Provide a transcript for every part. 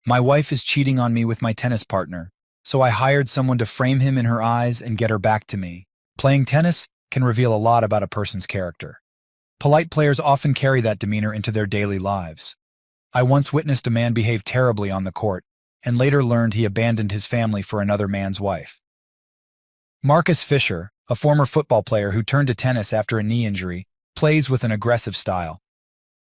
My wife is cheating on me with my tennis partner, so I hired someone to frame him in her eyes and get her back to me. Playing tennis can reveal a lot about a person's character. Polite players often carry that demeanor into their daily lives. I once witnessed a man behave terribly on the court, and later learned he abandoned his family for another man's wife. Marcus Fisher, a former football player who turned to tennis after a knee injury, plays with an aggressive style.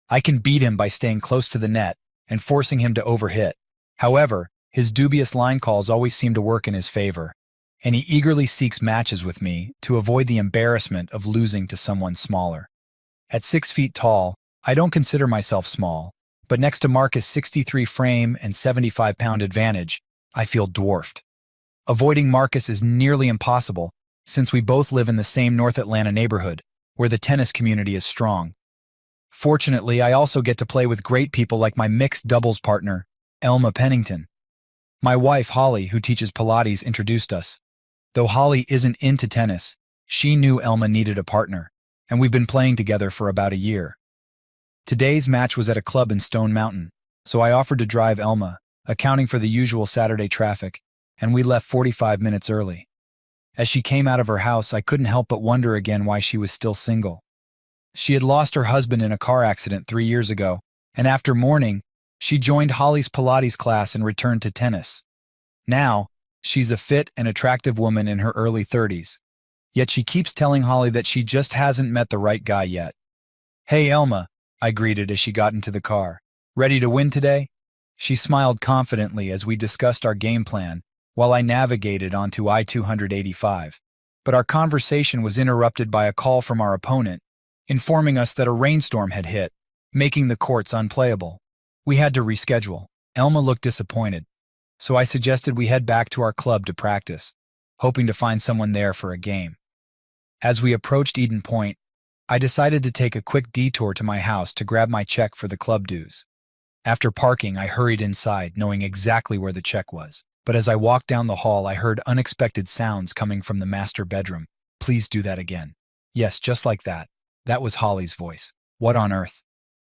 I can beat him by staying close to the net and forcing him to overhit. However, his dubious line calls always seem to work in his favor, and he eagerly seeks matches with me to avoid the embarrassment of losing to someone smaller. At 6 feet tall, I don't consider myself small, but next to Marcus' 63 frame and 75-pound advantage, I feel dwarfed. Avoiding Marcus is nearly impossible, since we both live in the same North Atlanta neighborhood, where the tennis community is strong. Fortunately, I also get to play with great people like my mixed doubles partner, Elma Pennington. My wife, Holly, who teaches Pilates, introduced us. Though Holly isn't into tennis, she knew Elma needed a partner, and we've been playing together for about a year. Today's match was at a club in Stone Mountain, so I offered to drive Elma, accounting for the usual Saturday traffic, and we left 45 minutes early. As she came out of her house, I couldn't help but wonder again why she was still single. She had lost her husband in a car accident 3 years ago, and after mourning, she joined Holly's Pilates class and returned to tennis. Now, she's a fit and attractive woman in her early 30s. Yet she keeps telling Holly that she just hasn't met the right guy yet. "Hey, Elma," I greeted as she got into the car. "Ready to win today?" She smiled confidently as we discussed our game plan while I navigated onto I-285. But our conversation was interrupted by a call from our opponent, informing us that a rainstorm had hit, making the courts unplayable. We had to reschedule. Elma looked disappointed, so I suggested we head back to our club to practice, hoping to find someone there for a game. As we approached Eden Point, I decided to take a quick detour to my house to grab my check for the club dues. After parking, I hurried inside, knowing exactly where the check was. But as I walked down the hall, I heard unexpected sounds coming from the master bedroom. "Please do that again." Yes, just like that. That was Holly's voice. What on earth?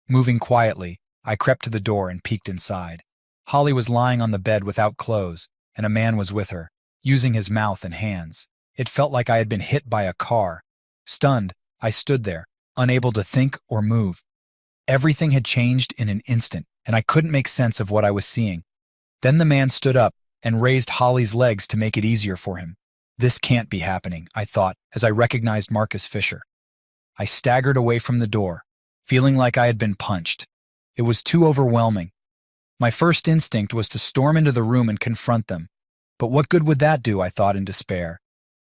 Moving quietly, I crept to the door and peeked inside. Holly was lying on the bed without clothes, and a man was with her, using his mouth and hands. It felt like I had been hit by a car. Stunned, I stood there, unable to think or move. Everything had changed in an instant, and I couldn't make sense of what I was seeing. Then the man stood up and raised Holly's legs to make it easier for him. This can't be happening, I thought, as I recognized Marcus Fisher. I staggered away from the door, feeling like I had been punched. It was too overwhelming. My first instinct was to storm into the room and confront them. But what good would that do, I thought in despair.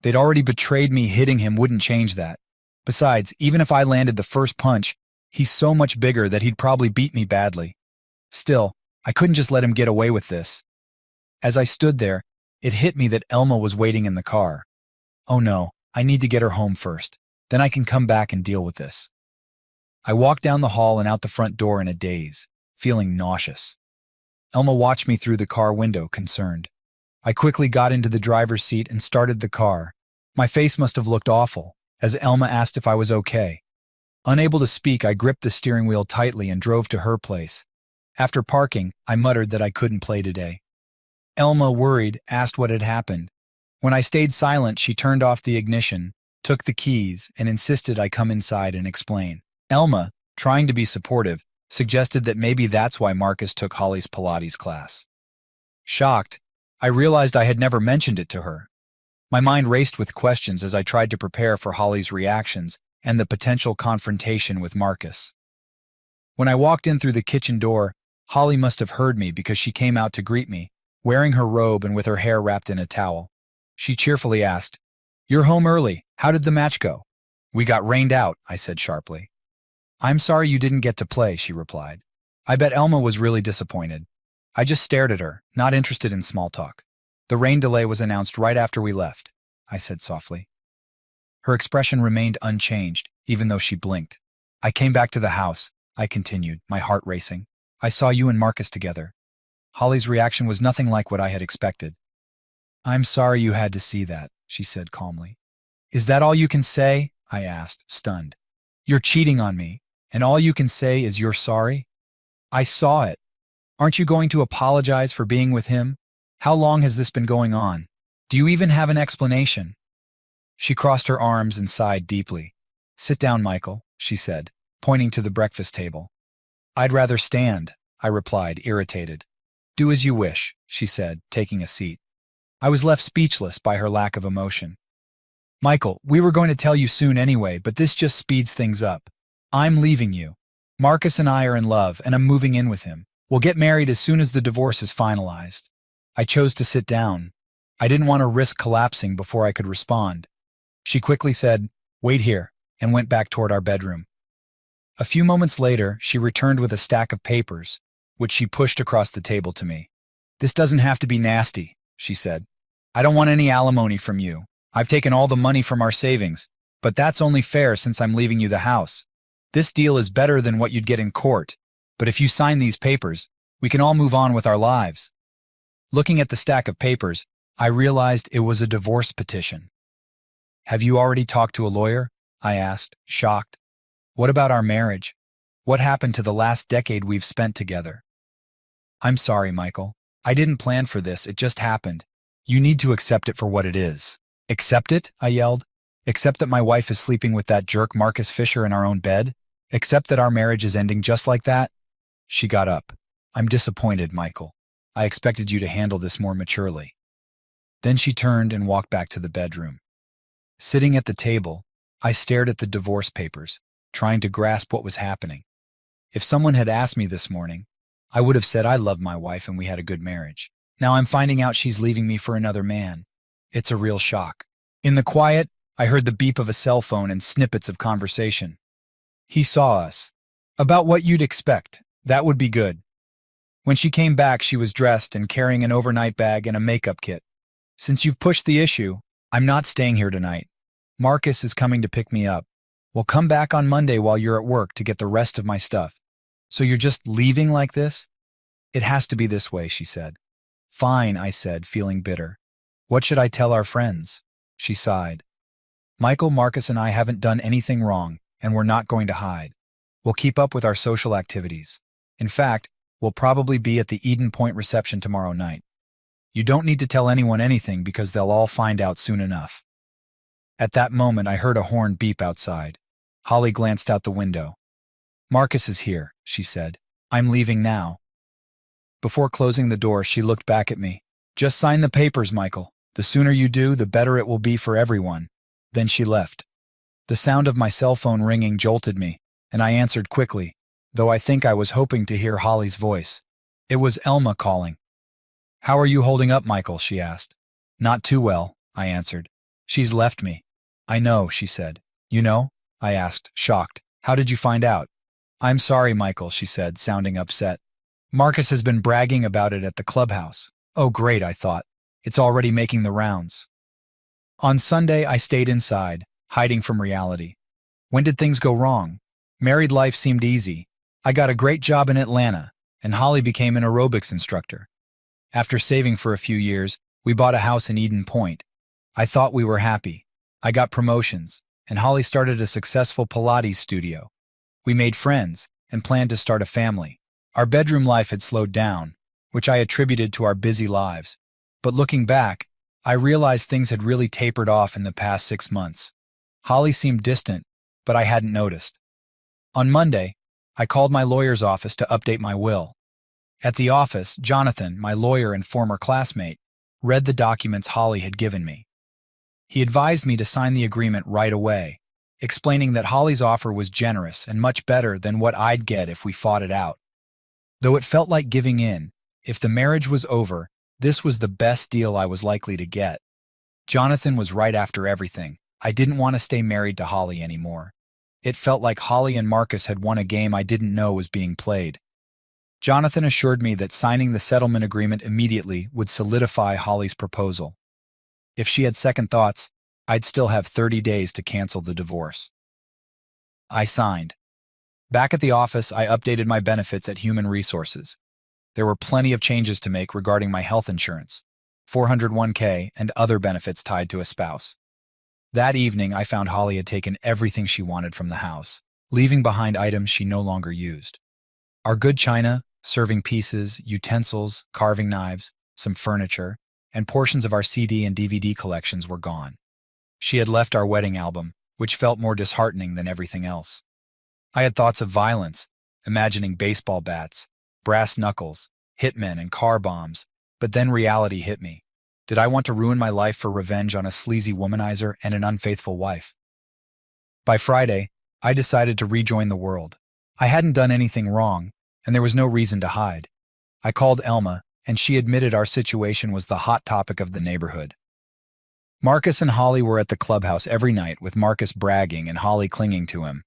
They'd already betrayed me. Hitting him wouldn't change that. Besides, even if I landed the first punch, he's so much bigger that he'd probably beat me badly. Still, I couldn't just let him get away with this. As I stood there, it hit me that Elma was waiting in the car. Oh no, I need to get her home first. Then I can come back and deal with this. I walked down the hall and out the front door in a daze, feeling nauseous. Elma watched me through the car window, concerned. I quickly got into the driver's seat and started the car. My face must have looked awful, as Elma asked if I was okay. Unable to speak, I gripped the steering wheel tightly and drove to her place. After parking, I muttered that I couldn't play today. Elma, worried, asked what had happened. When I stayed silent, she turned off the ignition, took the keys, and insisted I come inside and explain. Elma, trying to be supportive, suggested that maybe that's why Marcus took Holly's Pilates class. Shocked, I realized I had never mentioned it to her. My mind raced with questions as I tried to prepare for Holly's reactions and the potential confrontation with Marcus. When I walked in through the kitchen door, Holly must have heard me because she came out to greet me, wearing her robe and with her hair wrapped in a towel. She cheerfully asked, "You're home early. How did the match go?" "We got rained out," I said sharply. "I'm sorry you didn't get to play," she replied. I bet Elma was really disappointed. I just stared at her, not interested in small talk. "The rain delay was announced right after we left," I said softly. Her expression remained unchanged, even though she blinked. "I came back to the house," I continued, my heart racing. "I saw you and Marcus together." Holly's reaction was nothing like what I had expected. "I'm sorry you had to see that," she said calmly. "Is that all you can say?" I asked, stunned. "You're cheating on me, and all you can say is you're sorry?" "I saw it." Aren't you going to apologize for being with him? How long has this been going on? Do you even have an explanation? She crossed her arms and sighed deeply. Sit down, Michael, she said, pointing to the breakfast table. I'd rather stand, I replied, irritated. Do as you wish, she said, taking a seat. I was left speechless by her lack of emotion. Michael, we were going to tell you soon anyway, but this just speeds things up. I'm leaving you. Marcus and I are in love, and I'm moving in with him. We'll get married as soon as the divorce is finalized. I chose to sit down. I didn't want to risk collapsing before I could respond. She quickly said, Wait here, and went back toward our bedroom. A few moments later, she returned with a stack of papers, which she pushed across the table to me. This doesn't have to be nasty, she said. I don't want any alimony from you. I've taken all the money from our savings, but that's only fair since I'm leaving you the house. This deal is better than what you'd get in court, but if you sign these papers, we can all move on with our lives. Looking at the stack of papers, I realized it was a divorce petition. Have you already talked to a lawyer? I asked, shocked. What about our marriage? What happened to the last decade we've spent together? I'm sorry, Michael. I didn't plan for this, it just happened. You need to accept it for what it is. Accept it? I yelled. Accept that my wife is sleeping with that jerk Marcus Fisher in our own bed? Accept that our marriage is ending just like that? She got up. I'm disappointed, Michael. I expected you to handle this more maturely. Then she turned and walked back to the bedroom. Sitting at the table, I stared at the divorce papers, trying to grasp what was happening. If someone had asked me this morning, I would have said I loved my wife and we had a good marriage. Now I'm finding out she's leaving me for another man. It's a real shock. In the quiet, I heard the beep of a cell phone and snippets of conversation. He saw us. About what you'd expect. That would be good. When she came back, she was dressed and carrying an overnight bag and a makeup kit. Since you've pushed the issue, I'm not staying here tonight. Marcus is coming to pick me up. We'll come back on Monday while you're at work to get the rest of my stuff. So you're just leaving like this? It has to be this way, she said. Fine, I said, feeling bitter. What should I tell our friends? She sighed. Michael, Marcus, and I haven't done anything wrong, and we're not going to hide. We'll keep up with our social activities. In fact, we'll probably be at the Eden Point reception tomorrow night. You don't need to tell anyone anything because they'll all find out soon enough. At that moment, I heard a horn beep outside. Holly glanced out the window. Marcus is here, she said. I'm leaving now. Before closing the door, she looked back at me. Just sign the papers, Michael. The sooner you do, the better it will be for everyone. Then she left. The sound of my cell phone ringing jolted me, and I answered quickly, though I think I was hoping to hear Holly's voice. It was Elma calling. How are you holding up, Michael? She asked. Not too well, I answered. She's left me. I know, she said. You know? I asked, shocked. How did you find out? I'm sorry, Michael, she said, sounding upset. Marcus has been bragging about it at the clubhouse. Oh, great, I thought. It's already making the rounds. On Sunday, I stayed inside, hiding from reality. When did things go wrong? Married life seemed easy. I got a great job in Atlanta, and Holly became an aerobics instructor. After saving for a few years, we bought a house in Eden Point. I thought we were happy. I got promotions, and Holly started a successful Pilates studio. We made friends and planned to start a family. Our bedroom life had slowed down, which I attributed to our busy lives. But looking back, I realized things had really tapered off in the past 6 months. Holly seemed distant, but I hadn't noticed. On Monday, I called my lawyer's office to update my will. At the office, Jonathan, my lawyer and former classmate, read the documents Holly had given me. He advised me to sign the agreement right away, explaining that Holly's offer was generous and much better than what I'd get if we fought it out. Though it felt like giving in, if the marriage was over, this was the best deal I was likely to get. Jonathan was right after everything. I didn't want to stay married to Holly anymore. It felt like Holly and Marcus had won a game I didn't know was being played. Jonathan assured me that signing the settlement agreement immediately would solidify Holly's proposal. If she had second thoughts, I'd still have 30 days to cancel the divorce. I signed. Back at the office, I updated my benefits at Human Resources. There were plenty of changes to make regarding my health insurance, 401k, and other benefits tied to a spouse. That evening, I found Holly had taken everything she wanted from the house, leaving behind items she no longer used. Our good china, serving pieces, utensils, carving knives, some furniture, and portions of our CD and DVD collections were gone. She had left our wedding album, which felt more disheartening than everything else. I had thoughts of violence, imagining baseball bats, brass knuckles, hitmen, and car bombs, but then reality hit me. Did I want to ruin my life for revenge on a sleazy womanizer and an unfaithful wife? By Friday, I decided to rejoin the world. I hadn't done anything wrong, and there was no reason to hide. I called Elma, and she admitted our situation was the hot topic of the neighborhood. Marcus and Holly were at the clubhouse every night, with Marcus bragging and Holly clinging to him.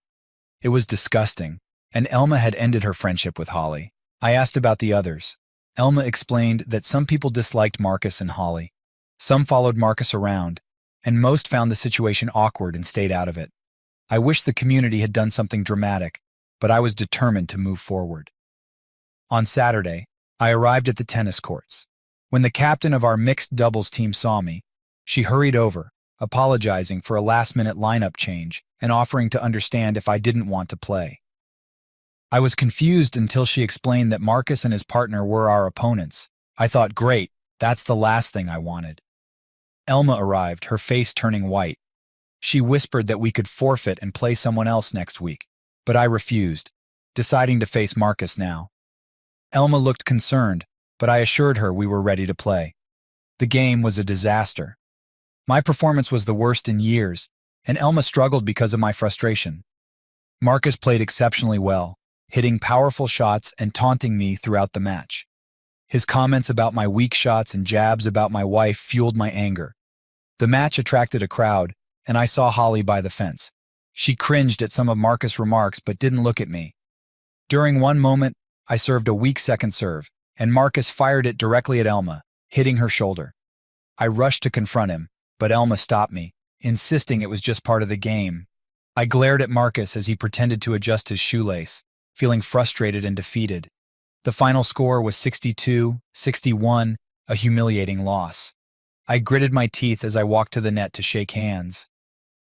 It was disgusting, and Elma had ended her friendship with Holly. I asked about the others. Elma explained that some people disliked Marcus and Holly. Some followed Marcus around, and most found the situation awkward and stayed out of it. I wish the community had done something dramatic, but I was determined to move forward. On Saturday, I arrived at the tennis courts. When the captain of our mixed doubles team saw me, she hurried over, apologizing for a last-minute lineup change and offering to understand if I didn't want to play. I was confused until she explained that Marcus and his partner were our opponents. I thought, great, that's the last thing I wanted. Elma arrived, her face turning white. She whispered that we could forfeit and play someone else next week, but I refused, deciding to face Marcus now. Elma looked concerned, but I assured her we were ready to play. The game was a disaster. My performance was the worst in years, and Elma struggled because of my frustration. Marcus played exceptionally well, hitting powerful shots and taunting me throughout the match. His comments about my weak shots and jabs about my wife fueled my anger. The match attracted a crowd, and I saw Holly by the fence. She cringed at some of Marcus' remarks but didn't look at me. During one moment, I served a weak second serve, and Marcus fired it directly at Elma, hitting her shoulder. I rushed to confront him, but Elma stopped me, insisting it was just part of the game. I glared at Marcus as he pretended to adjust his shoelace, feeling frustrated and defeated. The final score was 62-61, a humiliating loss. I gritted my teeth as I walked to the net to shake hands.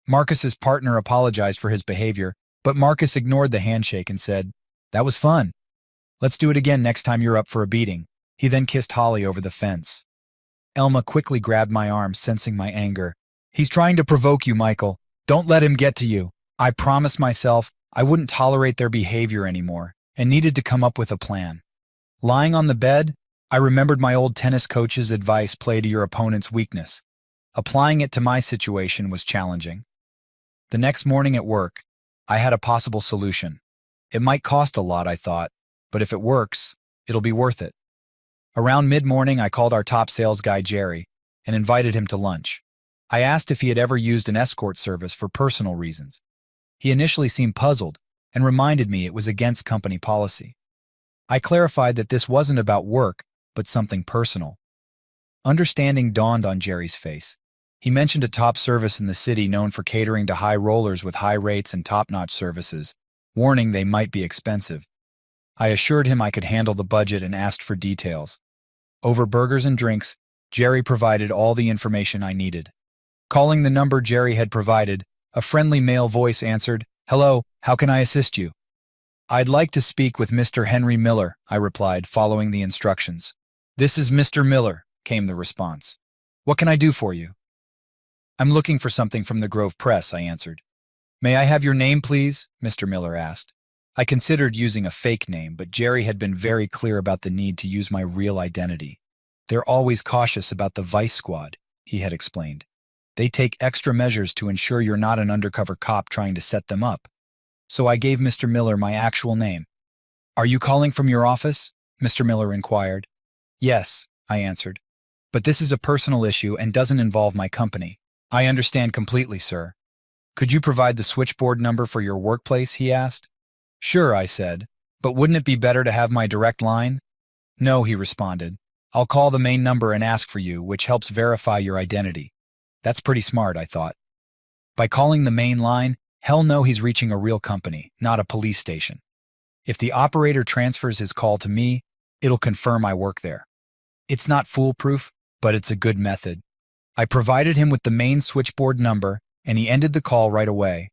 Marcus's partner apologized for his behavior, but Marcus ignored the handshake and said, "That was fun. Let's do it again next time you're up for a beating." He then kissed Holly over the fence. Elma quickly grabbed my arm, sensing my anger. "He's trying to provoke you, Michael. Don't let him get to you." I promised myself I wouldn't tolerate their behavior anymore and needed to come up with a plan. Lying on the bed, I remembered my old tennis coach's advice: play to your opponent's weakness. Applying it to my situation was challenging. The next morning at work, I had a possible solution. It might cost a lot, I thought, but if it works, it'll be worth it. Around mid-morning, I called our top sales guy, Jerry, and invited him to lunch. I asked if he had ever used an escort service for personal reasons. He initially seemed puzzled and reminded me it was against company policy. I clarified that this wasn't about work, but something personal. Understanding dawned on Jerry's face. He mentioned a top service in the city known for catering to high rollers with high rates and top-notch services, warning they might be expensive. I assured him I could handle the budget and asked for details. Over burgers and drinks, Jerry provided all the information I needed. Calling the number Jerry had provided, a friendly male voice answered, "Hello, how can I assist you?" "I'd like to speak with Mr. Henry Miller," I replied, following the instructions. "This is Mr. Miller," came the response. "What can I do for you?" "I'm looking for something from the Grove Press," I answered. "May I have your name, please?" Mr. Miller asked. I considered using a fake name, but Jerry had been very clear about the need to use my real identity. "They're always cautious about the Vice Squad," he had explained. "They take extra measures to ensure you're not an undercover cop trying to set them up." So I gave Mr. Miller my actual name. "Are you calling from your office?" Mr. Miller inquired. "Yes," I answered. "But this is a personal issue and doesn't involve my company." "I understand completely, sir." "Could you provide the switchboard number for your workplace?" he asked. "Sure," I said. "But wouldn't it be better to have my direct line?" "No," he responded. "I'll call the main number and ask for you, which helps verify your identity." That's pretty smart, I thought. By calling the main line, hell no, he's reaching a real company, not a police station. If the operator transfers his call to me, it'll confirm I work there. It's not foolproof, but it's a good method. I provided him with the main switchboard number, and he ended the call right away.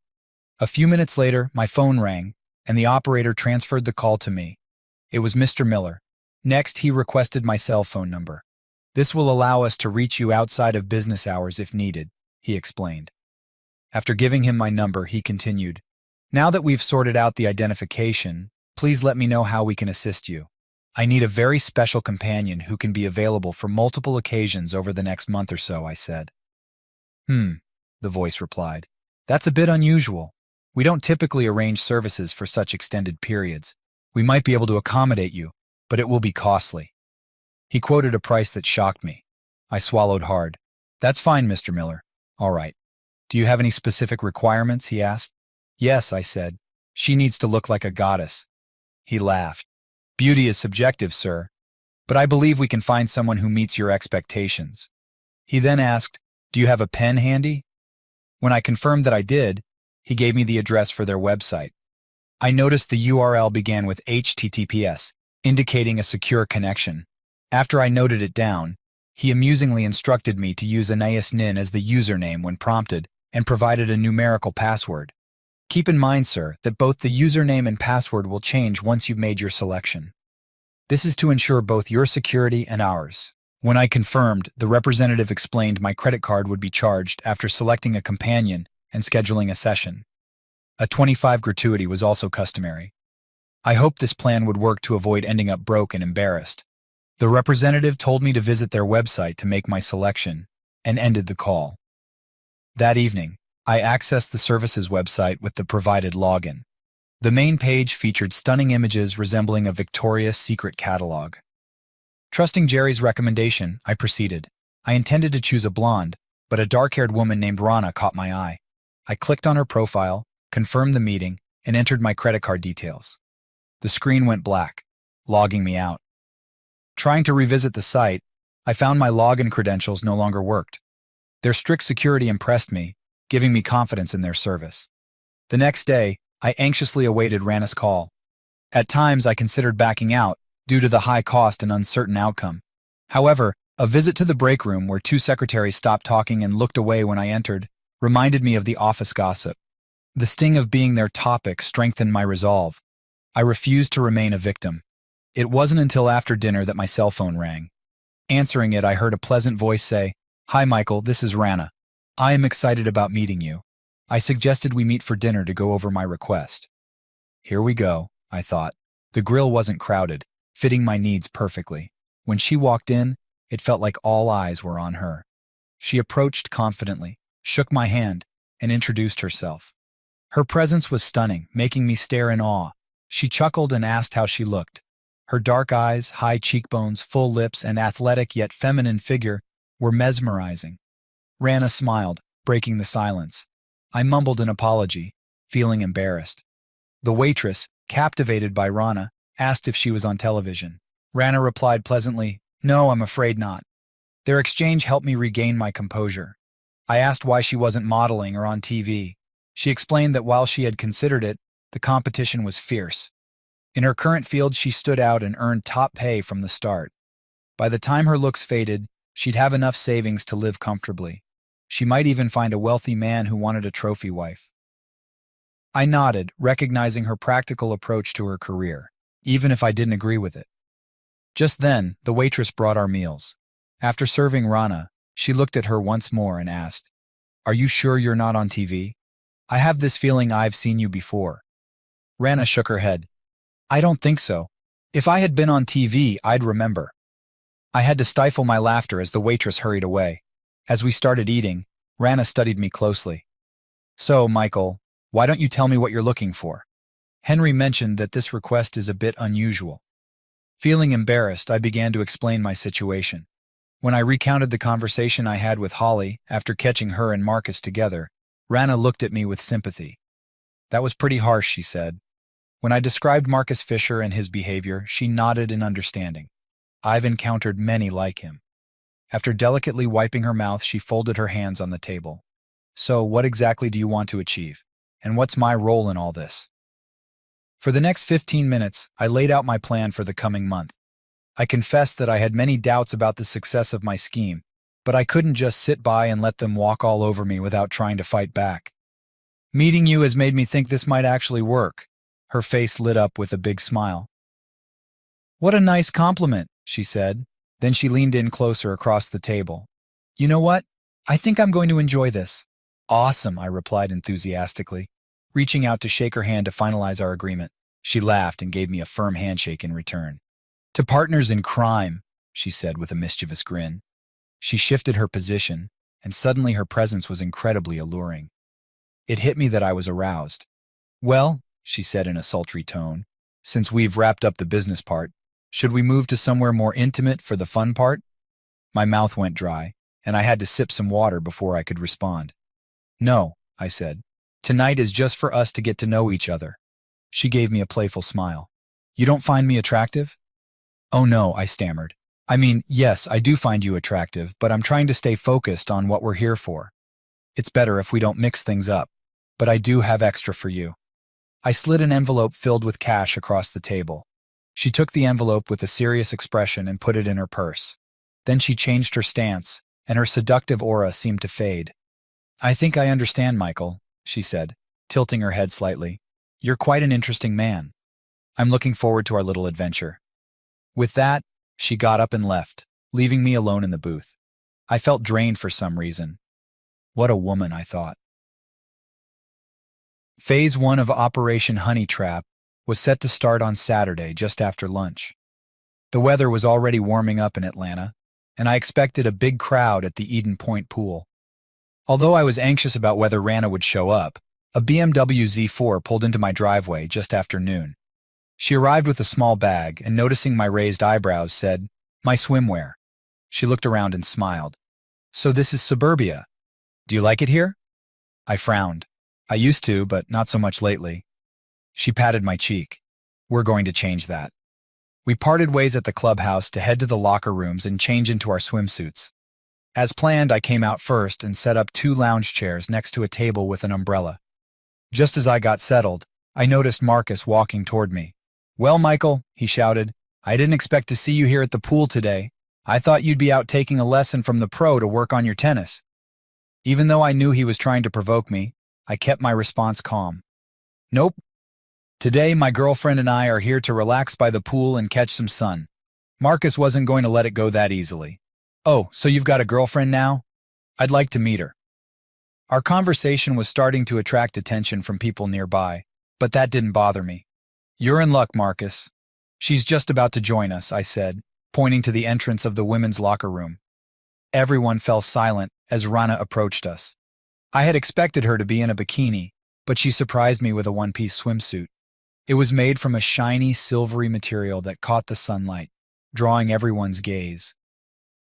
A few minutes later, my phone rang, and the operator transferred the call to me. It was Mr. Miller. Next, he requested my cell phone number. This will allow us to reach you outside of business hours if needed, he explained. After giving him my number, he continued, Now that we've sorted out the identification, please let me know how we can assist you. I need a very special companion who can be available for multiple occasions over the next month or so, I said. The voice replied. That's a bit unusual. We don't typically arrange services for such extended periods. We might be able to accommodate you, but it will be costly. He quoted a price that shocked me. I swallowed hard. That's fine, Mr. Miller. All right. Do you have any specific requirements? He asked. Yes, I said. She needs to look like a goddess. He laughed. Beauty is subjective, sir, but I believe we can find someone who meets your expectations. He then asked, Do you have a pen handy? When I confirmed that I did, he gave me the address for their website. I noticed the URL began with HTTPS, indicating a secure connection. After I noted it down, he amusingly instructed me to use Anais Nin as the username when prompted and provided a numerical password. Keep in mind, sir, that both the username and password will change once you've made your selection. This is to ensure both your security and ours. When I confirmed, the representative explained my credit card would be charged after selecting a companion and scheduling a session. A 25 gratuity was also customary. I hoped this plan would work to avoid ending up broke and embarrassed. The representative told me to visit their website to make my selection and ended the call. That evening, I accessed the service's website with the provided login. The main page featured stunning images resembling a Victoria's Secret catalog. Trusting Jerry's recommendation, I proceeded. I intended to choose a blonde, but a dark-haired woman named Rana caught my eye. I clicked on her profile, confirmed the meeting, and entered my credit card details. The screen went black, logging me out. Trying to revisit the site, I found my login credentials no longer worked. Their strict security impressed me, giving me confidence in their service. The next day, I anxiously awaited Rana's call. At times, I considered backing out due to the high cost and uncertain outcome. However, a visit to the break room where two secretaries stopped talking and looked away when I entered reminded me of the office gossip. The sting of being their topic strengthened my resolve. I refused to remain a victim. It wasn't until after dinner that my cell phone rang. Answering it, I heard a pleasant voice say, Hi, Michael, this is Rana. I am excited about meeting you. I suggested we meet for dinner to go over my request. Here we go, I thought. The grill wasn't crowded, fitting my needs perfectly. When she walked in, it felt like all eyes were on her. She approached confidently, shook my hand, and introduced herself. Her presence was stunning, making me stare in awe. She chuckled and asked how she looked. Her dark eyes, high cheekbones, full lips, and athletic yet feminine figure were mesmerizing. Rana smiled, breaking the silence. I mumbled an apology, feeling embarrassed. The waitress, captivated by Rana, asked if she was on television. Rana replied pleasantly, No, I'm afraid not. Their exchange helped me regain my composure. I asked why she wasn't modeling or on TV. She explained that while she had considered it, the competition was fierce. In her current field, she stood out and earned top pay from the start. By the time her looks faded, she'd have enough savings to live comfortably. She might even find a wealthy man who wanted a trophy wife. I nodded, recognizing her practical approach to her career, even if I didn't agree with it. Just then, the waitress brought our meals. After serving Rana, she looked at her once more and asked, Are you sure you're not on TV? I have this feeling I've seen you before. Rana shook her head. I don't think so. If I had been on TV, I'd remember. I had to stifle my laughter as the waitress hurried away. As we started eating, Rana studied me closely. So, Michael, why don't you tell me what you're looking for? Henry mentioned that this request is a bit unusual. Feeling embarrassed, I began to explain my situation. When I recounted the conversation I had with Holly after catching her and Marcus together, Rana looked at me with sympathy. That was pretty harsh, she said. When I described Marcus Fisher and his behavior, she nodded in understanding. I've encountered many like him. After delicately wiping her mouth, she folded her hands on the table. So, what exactly do you want to achieve? And what's my role in all this? For the next 15 minutes, I laid out my plan for the coming month. I confessed that I had many doubts about the success of my scheme, but I couldn't just sit by and let them walk all over me without trying to fight back. Meeting you has made me think this might actually work. Her face lit up with a big smile. What a nice compliment, she said. Then she leaned in closer across the table. You know what? I think I'm going to enjoy this. Awesome, I replied enthusiastically, reaching out to shake her hand to finalize our agreement. She laughed and gave me a firm handshake in return. To partners in crime, she said with a mischievous grin. She shifted her position, and suddenly her presence was incredibly alluring. It hit me that I was aroused. Well, she said in a sultry tone, since we've wrapped up the business part, should we move to somewhere more intimate for the fun part? My mouth went dry, and I had to sip some water before I could respond. No, I said. Tonight is just for us to get to know each other. She gave me a playful smile. You don't find me attractive? Oh no, I stammered. I mean, yes, I do find you attractive, but I'm trying to stay focused on what we're here for. It's better if we don't mix things up, but I do have extra for you. I slid an envelope filled with cash across the table. She took the envelope with a serious expression and put it in her purse. Then she changed her stance, and her seductive aura seemed to fade. I think I understand, Michael, she said, tilting her head slightly. You're quite an interesting man. I'm looking forward to our little adventure. With that, she got up and left, leaving me alone in the booth. I felt drained for some reason. What a woman, I thought. Phase 1 of Operation Honey Trap was set to start on Saturday just after lunch. The weather was already warming up in Atlanta, and I expected a big crowd at the Eden Point pool. Although I was anxious about whether Rana would show up, a BMW Z4 pulled into my driveway just after noon. She arrived with a small bag and, noticing my raised eyebrows, said, "My swimwear." She looked around and smiled. "So this is suburbia. Do you like it here?" I frowned. I used to, but not so much lately. She patted my cheek. "We're going to change that." We parted ways at the clubhouse to head to the locker rooms and change into our swimsuits. As planned, I came out first and set up 2 lounge chairs next to a table with an umbrella. Just as I got settled, I noticed Marcus walking toward me. "Well, Michael," he shouted, "I didn't expect to see you here at the pool today. I thought you'd be out taking a lesson from the pro to work on your tennis." Even though I knew he was trying to provoke me, I kept my response calm. "Nope. Today, my girlfriend and I are here to relax by the pool and catch some sun." Marcus wasn't going to let it go that easily. "Oh, so you've got a girlfriend now? I'd like to meet her." Our conversation was starting to attract attention from people nearby, but that didn't bother me. "You're in luck, Marcus. She's just about to join us," I said, pointing to the entrance of the women's locker room. Everyone fell silent as Rana approached us. I had expected her to be in a bikini, but she surprised me with a one-piece swimsuit. It was made from a shiny, silvery material that caught the sunlight, drawing everyone's gaze.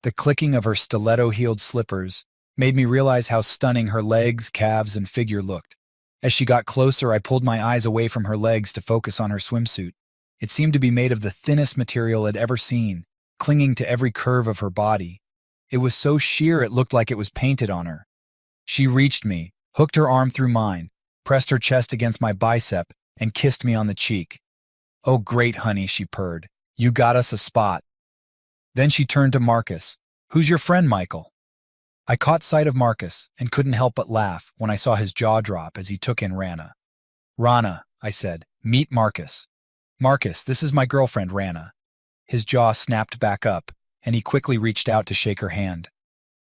The clicking of her stiletto-heeled slippers made me realize how stunning her legs, calves, and figure looked. As she got closer, I pulled my eyes away from her legs to focus on her swimsuit. It seemed to be made of the thinnest material I'd ever seen, clinging to every curve of her body. It was so sheer it looked like it was painted on her. She reached me, hooked her arm through mine, pressed her chest against my bicep, and kissed me on the cheek. "Oh, great, honey," she purred. "You got us a spot." Then she turned to Marcus. "Who's your friend, Michael?" I caught sight of Marcus and couldn't help but laugh when I saw his jaw drop as he took in Rana. "Rana," I said, "meet Marcus." "Marcus, this is my girlfriend, Rana." His jaw snapped back up, and he quickly reached out to shake her hand.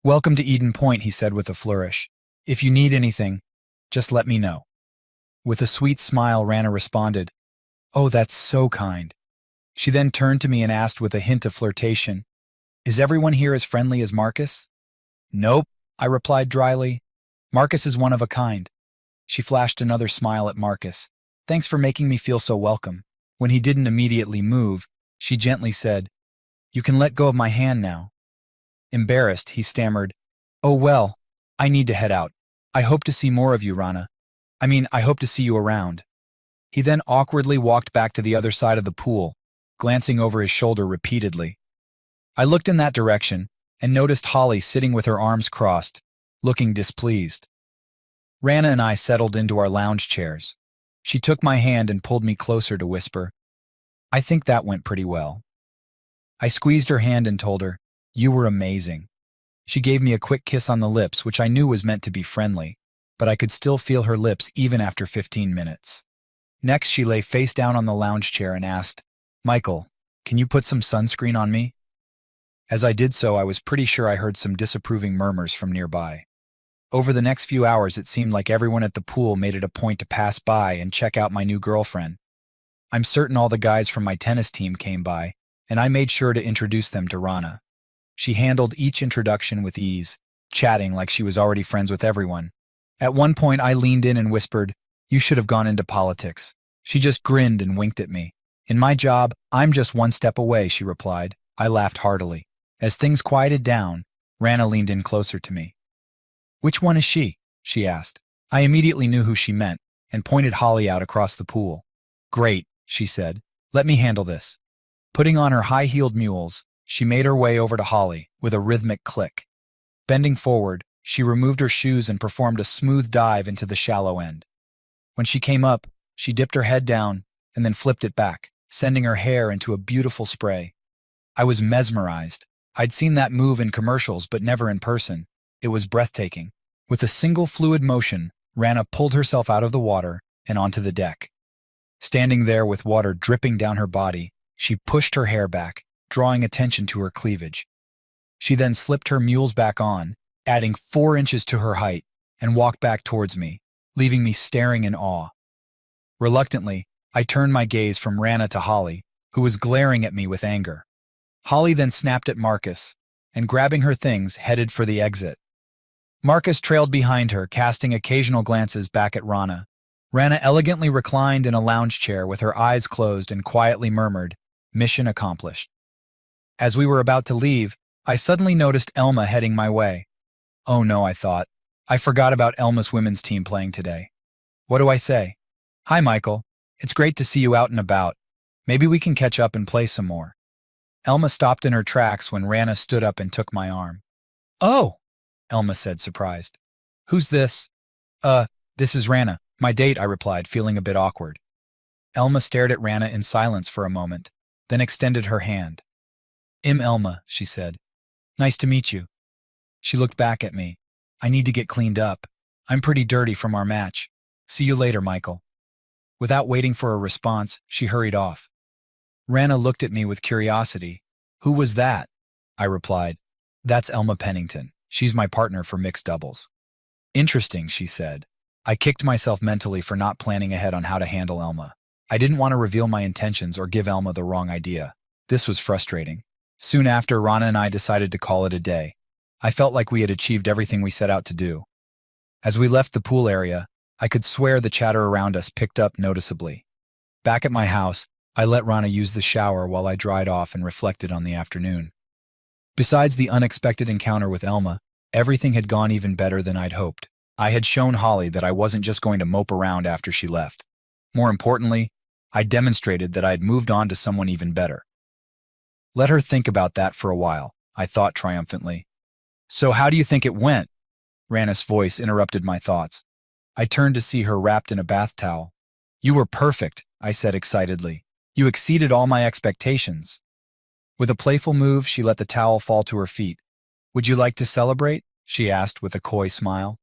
"Welcome to Eden Point," he said with a flourish. "If you need anything, just let me know." With a sweet smile, Rana responded, "Oh, that's so kind." She then turned to me and asked with a hint of flirtation, "Is everyone here as friendly as Marcus?" "Nope," I replied dryly. "Marcus is one of a kind." She flashed another smile at Marcus. "Thanks for making me feel so welcome." When he didn't immediately move, she gently said, "You can let go of my hand now." Embarrassed, he stammered, "Oh well, I need to head out. I hope to see more of you, Rana. I hope to see you around." He then awkwardly walked back to the other side of the pool, glancing over his shoulder repeatedly. I looked in that direction and noticed Holly sitting with her arms crossed, looking displeased. Rana and I settled into our lounge chairs. She took my hand and pulled me closer to whisper, "I think that went pretty well." I squeezed her hand and told her, "You were amazing." She gave me a quick kiss on the lips, which I knew was meant to be friendly, but I could still feel her lips even after 15 minutes. Next, she lay face down on the lounge chair and asked, "Michael, Can you put some sunscreen on me? As I did so, I was pretty sure I heard some disapproving murmurs from nearby. Over the next few hours, it seemed like everyone at the pool made it a point to pass by and check out my new girlfriend. I'm certain all the guys from my tennis team came by, and I made sure to introduce them to Rana. She handled each introduction with ease, chatting like she was already friends with everyone. At one point, I leaned in and whispered, "You should have gone into politics." She just grinned and winked at me. "In my job, I'm just one step away," she replied. I laughed heartily. As things quieted down, Rana leaned in closer to me. "Which one is she?" she asked. I immediately knew who she meant and pointed Holly out across the pool. "Great," she said. "Let me handle this." Putting on her high-heeled mules, she made her way over to Holly with a rhythmic click. Bending forward, she removed her shoes and performed a smooth dive into the shallow end. When she came up, she dipped her head down and then flipped it back, sending her hair into a beautiful spray. I was mesmerized. I'd seen that move in commercials, but never in person. It was breathtaking. With a single fluid motion, Rana pulled herself out of the water and onto the deck. Standing there with water dripping down her body, she pushed her hair back, drawing attention to her cleavage. She then slipped her mules back on, adding 4 inches to her height, and walked back towards me, leaving me staring in awe. Reluctantly, I turned my gaze from Rana to Holly, who was glaring at me with anger. Holly then snapped at Marcus, and grabbing her things, headed for the exit. Marcus trailed behind her, casting occasional glances back at Rana. Rana elegantly reclined in a lounge chair with her eyes closed and quietly murmured, "Mission accomplished." As we were about to leave, I suddenly noticed Elma heading my way. Oh no, I thought. I forgot about Elma's women's team playing today. What do I say? "Hi, Michael. It's great to see you out and about. Maybe we can catch up and play some more." Elma stopped in her tracks when Rana stood up and took my arm. "Oh!" Elma said, surprised. "Who's this?" This is Rana, my date," I replied, feeling a bit awkward. Elma stared at Rana in silence for a moment, then extended her hand. "I'm Elma," she said. "Nice to meet you." She looked back at me. "I need to get cleaned up. I'm pretty dirty from our match. See you later, Michael." Without waiting for a response, she hurried off. Rana looked at me with curiosity. "Who was that?" I replied. "That's Elma Pennington. She's my partner for mixed doubles." "Interesting," she said. I kicked myself mentally for not planning ahead on how to handle Elma. I didn't want to reveal my intentions or give Elma the wrong idea. This was frustrating. Soon after, Rana and I decided to call it a day. I felt like we had achieved everything we set out to do. As we left the pool area, I could swear the chatter around us picked up noticeably. Back at my house, I let Rana use the shower while I dried off and reflected on the afternoon. Besides the unexpected encounter with Elma, everything had gone even better than I'd hoped. I had shown Holly that I wasn't just going to mope around after she left. More importantly, I demonstrated that I had moved on to someone even better. Let her think about that for a while, I thought triumphantly. "So how do you think it went?" Rana's voice interrupted my thoughts. I turned to see her wrapped in a bath towel. "You were perfect," I said excitedly. "You exceeded all my expectations." With a playful move, she let the towel fall to her feet. "Would you like to celebrate?" she asked with a coy smile.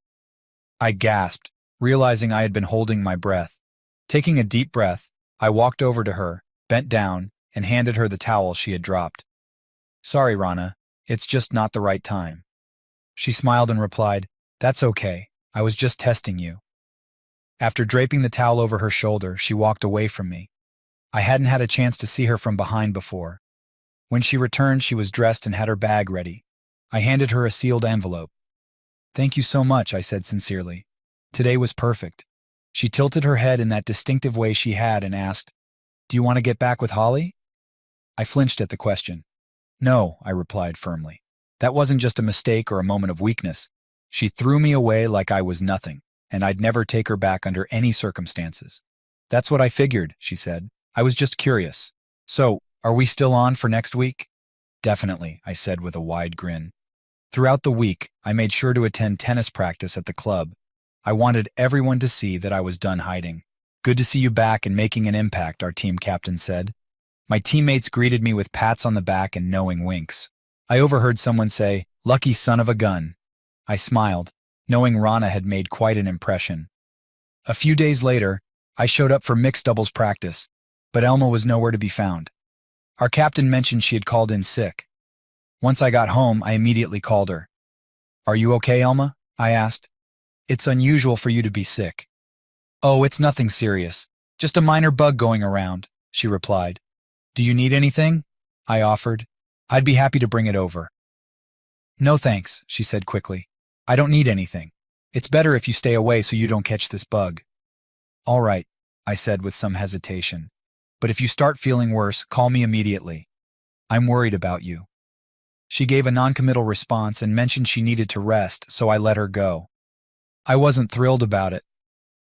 I gasped, realizing I had been holding my breath. Taking a deep breath, I walked over to her, bent down, and handed her the towel she had dropped. "Sorry, Rana, it's just not the right time." She smiled and replied, "That's okay. I was just testing you." After draping the towel over her shoulder, she walked away from me. I hadn't had a chance to see her from behind before. When she returned, she was dressed and had her bag ready. I handed her a sealed envelope. "Thank you so much," I said sincerely. "Today was perfect." She tilted her head in that distinctive way she had and asked, "Do you want to get back with Holly?" I flinched at the question. "No," I replied firmly. "That wasn't just a mistake or a moment of weakness. She threw me away like I was nothing, and I'd never take her back under any circumstances." "That's what I figured," she said. "I was just curious. So, are we still on for next week?" "Definitely," I said with a wide grin. Throughout the week, I made sure to attend tennis practice at the club. I wanted everyone to see that I was done hiding. "Good to see you back and making an impact," our team captain said. My teammates greeted me with pats on the back and knowing winks. I overheard someone say, "Lucky son of a gun." I smiled, knowing Rana had made quite an impression. A few days later, I showed up for mixed doubles practice, but Elma was nowhere to be found. Our captain mentioned she had called in sick. Once I got home, I immediately called her. Are you okay, Elma? I asked. It's unusual for you to be sick. Oh, it's nothing serious. Just a minor bug going around, she replied. Do you need anything? I offered. I'd be happy to bring it over. No thanks, she said quickly. I don't need anything. It's better if you stay away so you don't catch this bug. All right, I said with some hesitation. But if you start feeling worse, call me immediately. I'm worried about you. She gave a noncommittal response and mentioned she needed to rest, so I let her go. I wasn't thrilled about it.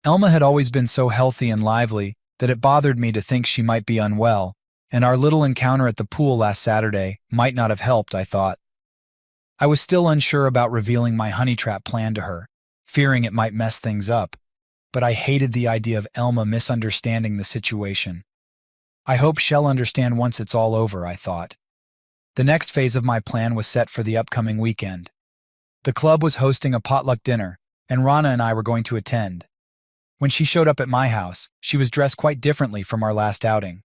Elma had always been so healthy and lively that it bothered me to think she might be unwell, and our little encounter at the pool last Saturday might not have helped, I thought. I was still unsure about revealing my honey trap plan to her, fearing it might mess things up, but I hated the idea of Elma misunderstanding the situation. I hope she'll understand once it's all over, I thought. The next phase of my plan was set for the upcoming weekend. The club was hosting a potluck dinner, and Rana and I were going to attend. When she showed up at my house, she was dressed quite differently from our last outing.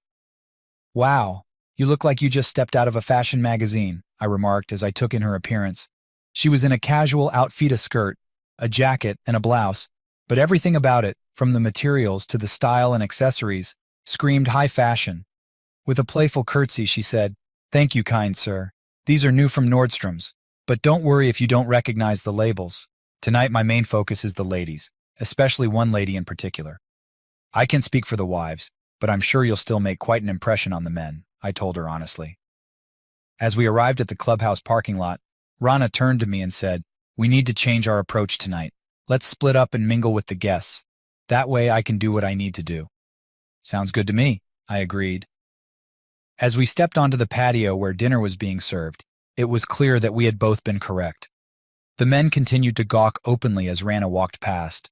Wow, you look like you just stepped out of a fashion magazine, I remarked as I took in her appearance. She was in a casual outfit, a skirt, a jacket, and a blouse, but everything about it, from the materials to the style and accessories, screamed high fashion. With a playful curtsy, she said, Thank you, kind sir. These are new from Nordstrom's, but don't worry if you don't recognize the labels. Tonight my main focus is the ladies, especially one lady in particular. I can speak for the wives, but I'm sure you'll still make quite an impression on the men, I told her honestly. As we arrived at the clubhouse parking lot, Rana turned to me and said, We need to change our approach tonight. Let's split up and mingle with the guests. That way I can do what I need to do. Sounds good to me, I agreed. As we stepped onto the patio where dinner was being served, it was clear that we had both been correct. The men continued to gawk openly as Rana walked past.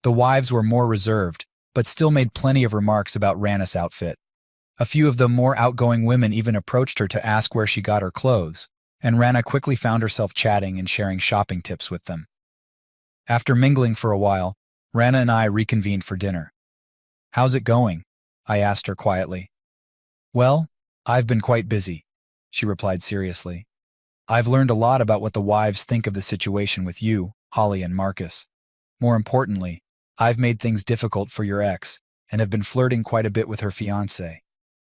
The wives were more reserved, but still made plenty of remarks about Rana's outfit. A few of the more outgoing women even approached her to ask where she got her clothes, and Rana quickly found herself chatting and sharing shopping tips with them. After mingling for a while, Rana and I reconvened for dinner. How's it going? I asked her quietly. Well, I've been quite busy, she replied seriously. I've learned a lot about what the wives think of the situation with you, Holly, and Marcus. More importantly, I've made things difficult for your ex and have been flirting quite a bit with her fiancé.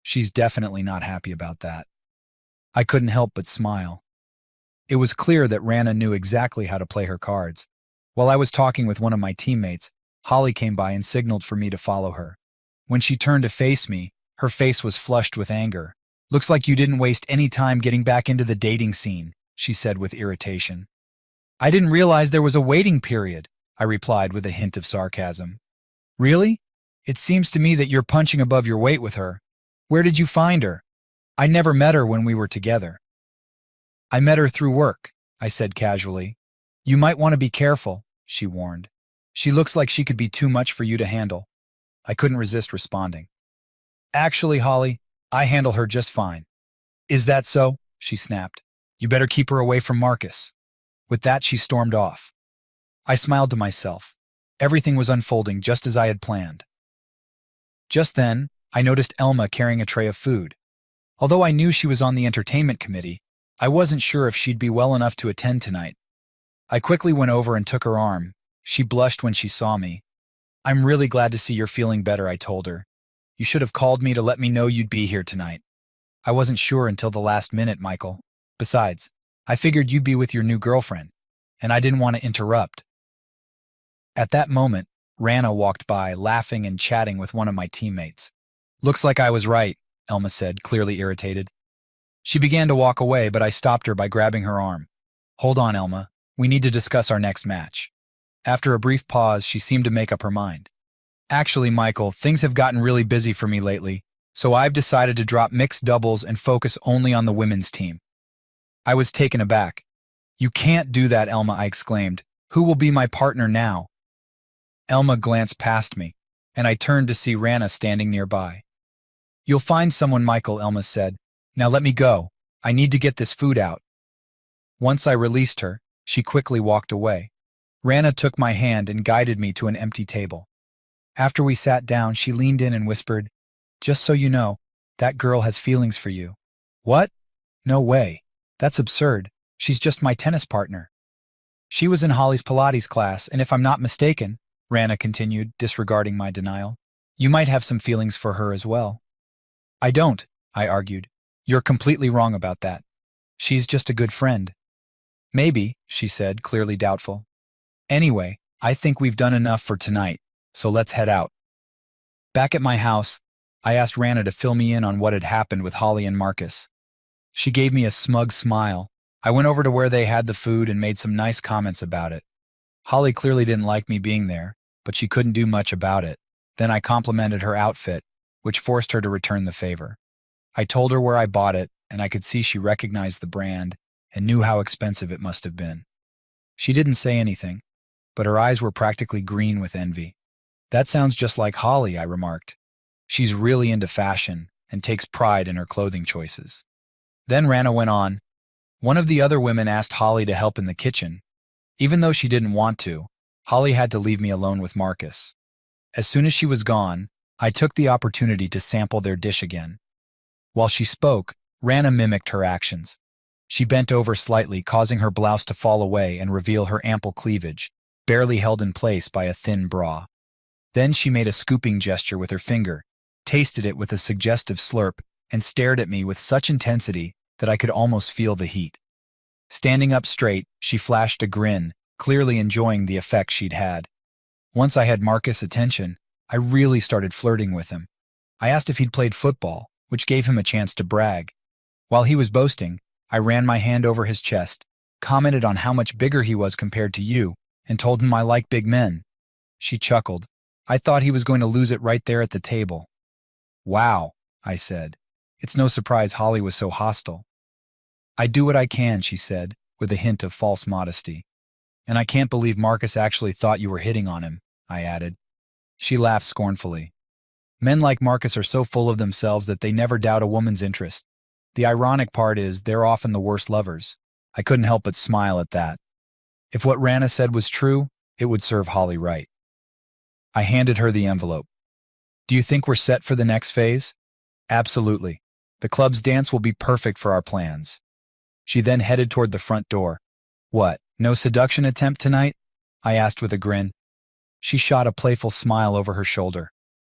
She's definitely not happy about that. I couldn't help but smile. It was clear that Rana knew exactly how to play her cards. While I was talking with one of my teammates, Holly came by and signaled for me to follow her. When she turned to face me, her face was flushed with anger. Looks like you didn't waste any time getting back into the dating scene, she said with irritation. I didn't realize there was a waiting period, I replied with a hint of sarcasm. Really? It seems to me that you're punching above your weight with her. Where did you find her? I never met her when we were together. I met her through work, I said casually. You might want to be careful, she warned. She looks like she could be too much for you to handle. I couldn't resist responding. Actually, Holly, I handle her just fine. Is that so? She snapped. You better keep her away from Marcus. With that, she stormed off. I smiled to myself. Everything was unfolding just as I had planned. Just then, I noticed Elma carrying a tray of food. Although I knew she was on the entertainment committee, I wasn't sure if she'd be well enough to attend tonight. I quickly went over and took her arm. She blushed when she saw me. I'm really glad to see you're feeling better, I told her. You should have called me to let me know you'd be here tonight. I wasn't sure until the last minute, Michael. Besides, I figured you'd be with your new girlfriend, and I didn't want to interrupt. At that moment, Rana walked by, laughing and chatting with one of my teammates. Looks like I was right, Elma said, clearly irritated. She began to walk away, but I stopped her by grabbing her arm. Hold on, Elma. We need to discuss our next match. After a brief pause, she seemed to make up her mind. Actually, Michael, things have gotten really busy for me lately, so I've decided to drop mixed doubles and focus only on the women's team. I was taken aback. You can't do that, Elma, I exclaimed. Who will be my partner now? Elma glanced past me, and I turned to see Rana standing nearby. You'll find someone, Michael, Elma said. Now let me go. I need to get this food out. Once I released her, she quickly walked away. Rana took my hand and guided me to an empty table. After we sat down, she leaned in and whispered, Just so you know, that girl has feelings for you. What? No way. That's absurd. She's just my tennis partner. She was in Holly's Pilates class, and if I'm not mistaken, Rana continued, disregarding my denial, you might have some feelings for her as well. I don't, I argued. You're completely wrong about that. She's just a good friend. Maybe, she said, clearly doubtful. Anyway, I think we've done enough for tonight, so let's head out. Back at my house, I asked Rana to fill me in on what had happened with Holly and Marcus. She gave me a smug smile. I went over to where they had the food and made some nice comments about it. Holly clearly didn't like me being there, but she couldn't do much about it. Then I complimented her outfit, which forced her to return the favor. I told her where I bought it, and I could see she recognized the brand and knew how expensive it must have been. She didn't say anything, but her eyes were practically green with envy. That sounds just like Holly, I remarked. She's really into fashion and takes pride in her clothing choices. Then Rana went on. One of the other women asked Holly to help in the kitchen. Even though she didn't want to, Holly had to leave me alone with Marcus. As soon as she was gone, I took the opportunity to sample their dish again. While she spoke, Rana mimicked her actions. She bent over slightly, causing her blouse to fall away and reveal her ample cleavage, barely held in place by a thin bra. Then she made a scooping gesture with her finger, tasted it with a suggestive slurp, and stared at me with such intensity that I could almost feel the heat. Standing up straight, she flashed a grin, clearly enjoying the effect she'd had. Once I had Marcus' attention, I really started flirting with him. I asked if he'd played football, which gave him a chance to brag. While he was boasting, I ran my hand over his chest, commented on how much bigger he was compared to you, and told him I like big men. She chuckled. I thought he was going to lose it right there at the table. Wow, I said. It's no surprise Holly was so hostile. I do what I can, she said, with a hint of false modesty. And I can't believe Marcus actually thought you were hitting on him, I added. She laughed scornfully. Men like Marcus are so full of themselves that they never doubt a woman's interest. The ironic part is they're often the worst lovers. I couldn't help but smile at that. If what Rana said was true, it would serve Holly right. I handed her the envelope. Do you think we're set for the next phase? Absolutely. The club's dance will be perfect for our plans. She then headed toward the front door. What, no seduction attempt tonight? I asked with a grin. She shot a playful smile over her shoulder.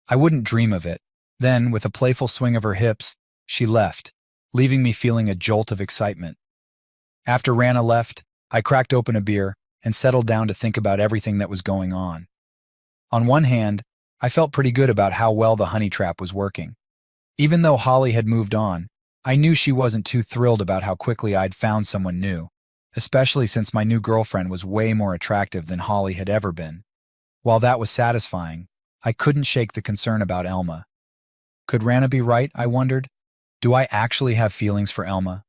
I wouldn't dream of it. Then, with a playful swing of her hips, she left, leaving me feeling a jolt of excitement. After Rana left, I cracked open a beer and settled down to think about everything that was going on. On one hand, I felt pretty good about how well the honey trap was working. Even though Holly had moved on, I knew she wasn't too thrilled about how quickly I'd found someone new, especially since my new girlfriend was way more attractive than Holly had ever been. While that was satisfying, I couldn't shake the concern about Elma. Could Rana be right, I wondered? Do I actually have feelings for Elma?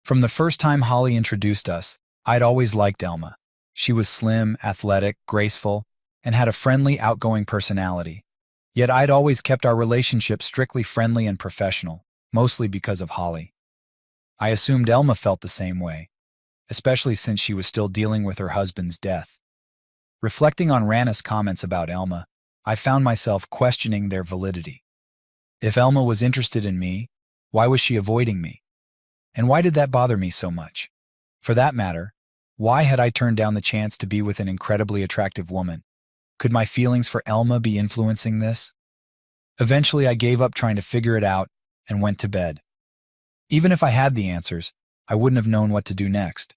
From the first time Holly introduced us, I'd always liked Elma. She was slim, athletic, graceful, and had a friendly, outgoing personality. Yet I'd always kept our relationship strictly friendly and professional, mostly because of Holly. I assumed Elma felt the same way, especially since she was still dealing with her husband's death. Reflecting on Rana's comments about Elma, I found myself questioning their validity. If Elma was interested in me, why was she avoiding me? And why did that bother me so much? For that matter, why had I turned down the chance to be with an incredibly attractive woman? Could my feelings for Elma be influencing this? Eventually, I gave up trying to figure it out and went to bed. Even if I had the answers, I wouldn't have known what to do next.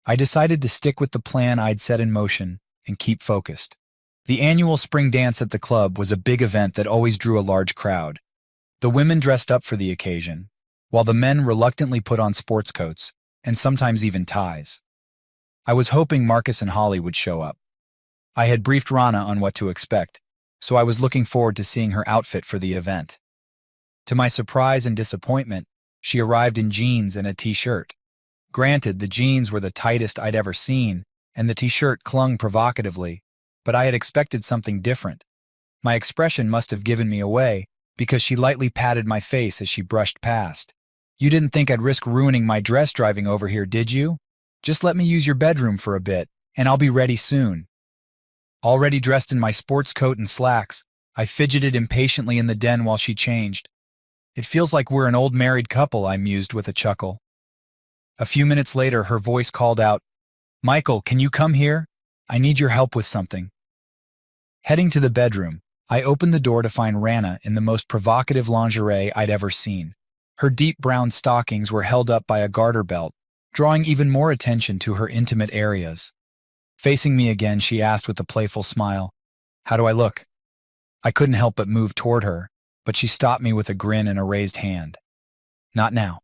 I decided to stick with the plan I'd set in motion and keep focused. The annual spring dance at the club was a big event that always drew a large crowd. The women dressed up for the occasion, while the men reluctantly put on sports coats and sometimes even ties. I was hoping Marcus and Holly would show up. I had briefed Rana on what to expect, so I was looking forward to seeing her outfit for the event. To my surprise and disappointment, she arrived in jeans and a t-shirt. Granted, the jeans were the tightest I'd ever seen, and the t-shirt clung provocatively, but I had expected something different. My expression must have given me away, because she lightly patted my face as she brushed past. You didn't think I'd risk ruining my dress driving over here, did you? Just let me use your bedroom for a bit, and I'll be ready soon. Already dressed in my sports coat and slacks, I fidgeted impatiently in the den while she changed. It feels like we're an old married couple, I mused with a chuckle. A few minutes later, her voice called out, Michael, can you come here? I need your help with something. Heading to the bedroom, I opened the door to find Rana in the most provocative lingerie I'd ever seen. Her deep brown stockings were held up by a garter belt, drawing even more attention to her intimate areas. Facing me again, she asked with a playful smile, How do I look? I couldn't help but move toward her, but she stopped me with a grin and a raised hand. Not now.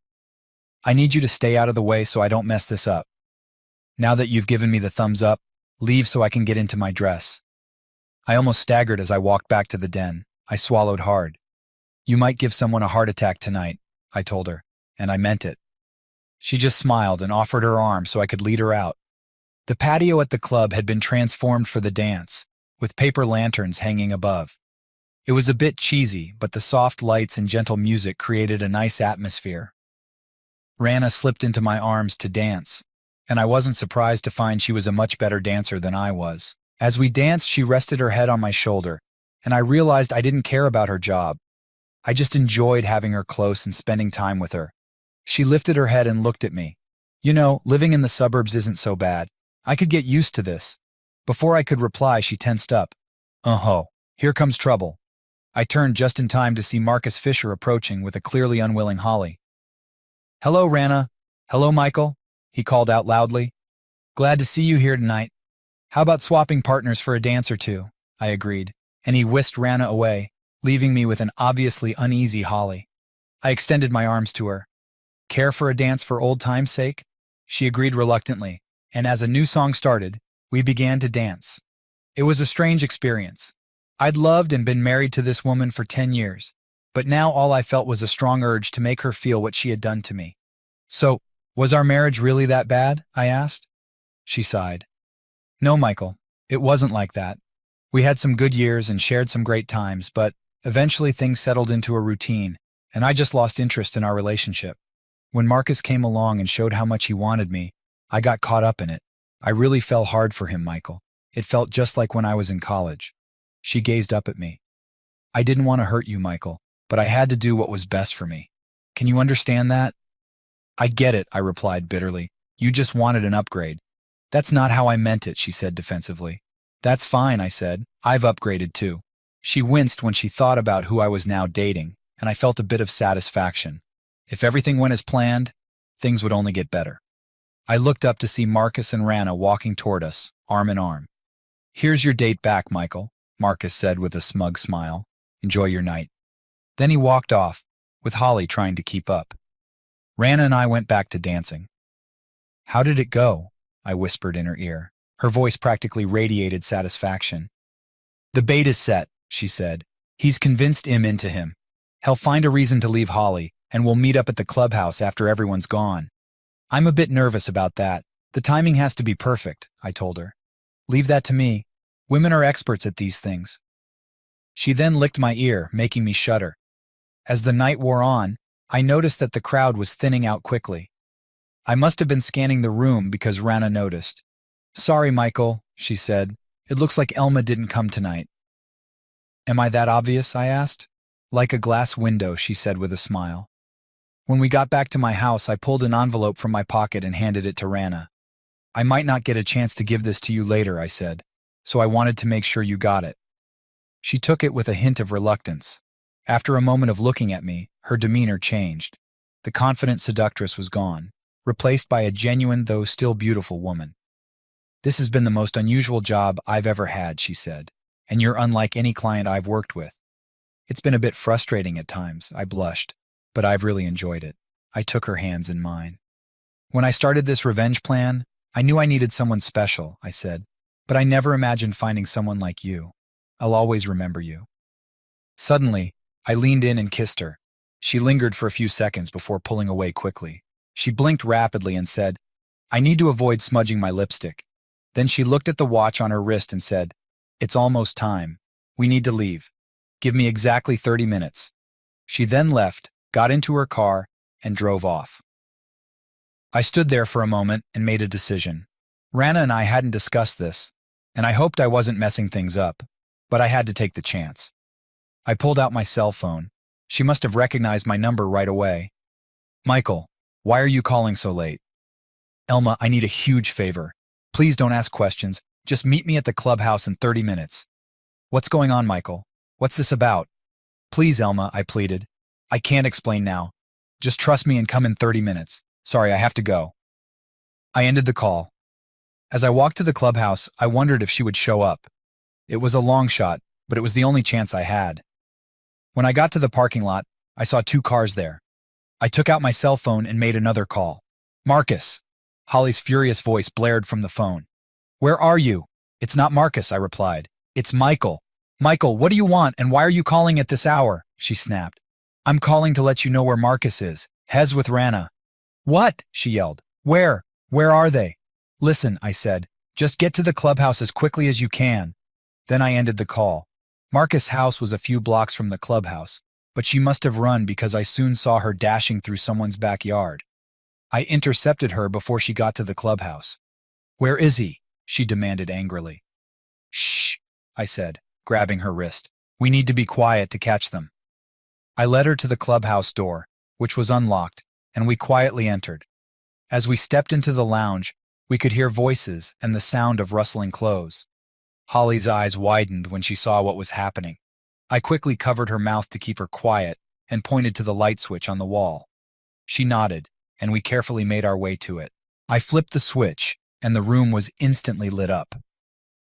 I need you to stay out of the way so I don't mess this up. Now that you've given me the thumbs up, leave so I can get into my dress. I almost staggered as I walked back to the den. I swallowed hard. You might give someone a heart attack tonight, I told her, and I meant it. She just smiled and offered her arm so I could lead her out. The patio at the club had been transformed for the dance, with paper lanterns hanging above. It was a bit cheesy, but the soft lights and gentle music created a nice atmosphere. Rana slipped into my arms to dance, and I wasn't surprised to find she was a much better dancer than I was. As we danced, she rested her head on my shoulder, and I realized I didn't care about her job. I just enjoyed having her close and spending time with her. She lifted her head and looked at me. You know, living in the suburbs isn't so bad. I could get used to this. Before I could reply, she tensed up. Uh-oh, here comes trouble. I turned just in time to see Marcus Fisher approaching with a clearly unwilling Holly. Hello, Rana. Hello, Michael, he called out loudly. Glad to see you here tonight. How about swapping partners for a dance or two? I agreed, and he whisked Rana away, leaving me with an obviously uneasy Holly. I extended my arms to her. Care for a dance for old time's sake? She agreed reluctantly, and as a new song started, we began to dance. It was a strange experience. I'd loved and been married to this woman for 10 years, but now all I felt was a strong urge to make her feel what she had done to me. So, was our marriage really that bad? I asked. She sighed. No, Michael, it wasn't like that. We had some good years and shared some great times, but eventually things settled into a routine, and I just lost interest in our relationship. When Marcus came along and showed how much he wanted me, I got caught up in it. I really fell hard for him, Michael. It felt just like when I was in college. She gazed up at me. I didn't want to hurt you, Michael, but I had to do what was best for me. Can you understand that? I get it, I replied bitterly. You just wanted an upgrade. That's not how I meant it, she said defensively. That's fine, I said. I've upgraded too. She winced when she thought about who I was now dating, and I felt a bit of satisfaction. If everything went as planned, things would only get better. I looked up to see Marcus and Rana walking toward us, arm in arm. Here's your date back, Michael, Marcus said with a smug smile. Enjoy your night. Then he walked off, with Holly trying to keep up. Rana and I went back to dancing. How did it go? I whispered in her ear. Her voice practically radiated satisfaction. The bait is set, she said. He's convinced Im into him. He'll find a reason to leave Holly, and we'll meet up at the clubhouse after everyone's gone. I'm a bit nervous about that. The timing has to be perfect, I told her. Leave that to me. Women are experts at these things. She then licked my ear, making me shudder. As the night wore on, I noticed that the crowd was thinning out quickly. I must have been scanning the room because Rana noticed. Sorry, Michael, she said. It looks like Elma didn't come tonight. Am I that obvious? I asked. Like a glass window, she said with a smile. When we got back to my house, I pulled an envelope from my pocket and handed it to Rana. I might not get a chance to give this to you later, I said, so I wanted to make sure you got it. She took it with a hint of reluctance. After a moment of looking at me, her demeanor changed. The confident seductress was gone, replaced by a genuine though still beautiful woman. This has been the most unusual job I've ever had, she said, and you're unlike any client I've worked with. It's been a bit frustrating at times, I blushed, but I've really enjoyed it. I took her hands in mine. When I started this revenge plan, I knew I needed someone special, I said, but I never imagined finding someone like you. I'll always remember you. Suddenly, I leaned in and kissed her. She lingered for a few seconds before pulling away quickly. She blinked rapidly and said, I need to avoid smudging my lipstick. Then she looked at the watch on her wrist and said, It's almost time. We need to leave. Give me exactly 30 minutes. She then left, got into her car, and drove off. I stood there for a moment and made a decision. Rana and I hadn't discussed this, and I hoped I wasn't messing things up, but I had to take the chance. I pulled out my cell phone, She must have recognized my number right away. Michael, why are you calling so late? Elma, I need a huge favor. Please don't ask questions. Just meet me at the clubhouse in 30 minutes. What's going on, Michael? What's this about? Please, Elma, I pleaded. I can't explain now. Just trust me and come in 30 minutes. Sorry, I have to go. I ended the call. As I walked to the clubhouse, I wondered if she would show up. It was a long shot, but it was the only chance I had. When I got to the parking lot, I saw 2 cars there. I took out my cell phone and made another call. Marcus! Holly's furious voice blared from the phone. Where are you? It's not Marcus, I replied. It's Michael. Michael, what do you want and why are you calling at this hour? She snapped. I'm calling to let you know where Marcus is. Hez with Rana. What? She yelled. Where? Where are they? Listen, I said. Just get to the clubhouse as quickly as you can. Then I ended the call. Marcus' house was a few blocks from the clubhouse, but she must have run because I soon saw her dashing through someone's backyard. I intercepted her before she got to the clubhouse. Where is he? She demanded angrily. Shh, I said, grabbing her wrist. We need to be quiet to catch them. I led her to the clubhouse door, which was unlocked, and we quietly entered. As we stepped into the lounge, we could hear voices and the sound of rustling clothes. Holly's eyes widened when she saw what was happening. I quickly covered her mouth to keep her quiet and pointed to the light switch on the wall. She nodded, and we carefully made our way to it. I flipped the switch, and the room was instantly lit up.